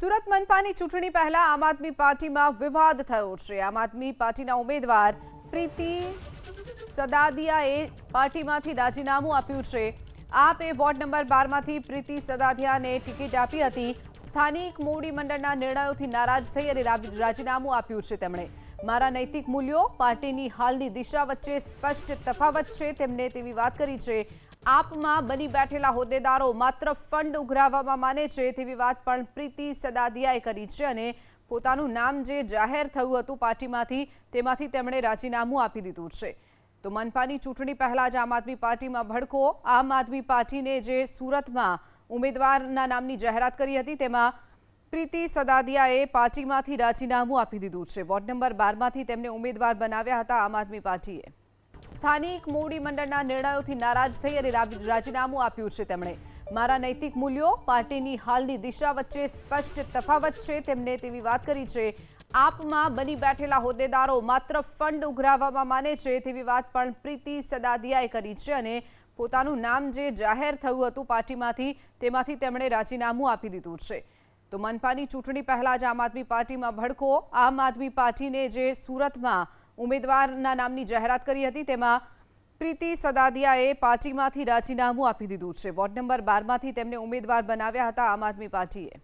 સુરત મનપાની ચૂંટણી પહેલા આમ આદમી પાર્ટીમાં વિવાદ થયો છે। આમ આદમી પાર્ટીના ઉમેદવાર પ્રીતિ સદાદિયાએ પાર્ટીમાંથી રાજીનામું આપ્યું છે। આપે વોર્ડ નંબર 12 માંથી પ્રીતિ સદાદિયાને ટિકિટ આપી હતી। સ્થાનિક મોવડી મંડળના નિર્ણયોથી નારાજ થઈ અને રાજીનામું આપ્યું છે। તેમણે મારા નૈતિક મૂલ્યો પાર્ટીની હાલની દિશા વચ્ચે સ્પષ્ટ તફાવત છે તેમને તેવી વાત કરી છે। આપમાં બની બેઠેલા હોદ્દેદારો માત્ર ફંડ ઉઘરાવવામાં માને છે તેવી વાત પણ પ્રીતિ સદાદિયાએ કરી છે અને પોતાનું નામ જે જાહેર થયું હતું પાર્ટીમાંથી તેમાંથી તેમણે રાજીનામું આપી દીધું છે। તો મનપાની ચૂંટણી પહેલા જ આમ આદમી પાર્ટીમાં ભડકો। આમ આદમી પાર્ટીને જે સુરતમાં ઉમેદવારના નામની જાહેરાત કરી હતી તેમાં પ્રીતિ સદાદિયાએ પાર્ટીમાંથી રાજીનામું આપી દીધું છે। વોર્ડ નંબર 12 માંથી તેમને ઉમેદવાર બનાવ્યા હતા આમ આદમી પાર્ટીએ। સ્થાનિક મોવડી મંડળના નિર્ણયોથી નારાજ થઈ અને રાજીનામું આપ્યું છે। તેમણે મારા નૈતિક મૂલ્યો પાર્ટીની હાલની દિશા વચ્ચે સ્પષ્ટ તફાવત છે તેમને તેવી વાત કરી છે। આપમાં બની બેઠેલા હોદ્દેદારો માત્ર ફંડ ઉઘરાવવામાં માને છે તેવી વાત પણ પ્રીતિ સદાદિયાએ કરી છે અને પોતાનું નામ જે જાહેર થયું હતું પાર્ટીમાંથી તેમાંથી તેમણે રાજીનામું આપી દીધું છે। તો મનપાની ચૂંટણી પહેલા જ આમ આદમી પાર્ટીમાં ભડકો। આમ આદમી પાર્ટીને જે સુરતમાં ઉમેદવારના નામની જાહેરાત કરી હતી તેમાં પ્રીતિ સદાદિયાએ પાર્ટીમાંથી રાજીનામું આપી દીધું છે। વોર્ડ નંબર 12 માંથી તેમને ઉમેદવાર બનાવ્યા હતા આમ આદમી પાર્ટીએ।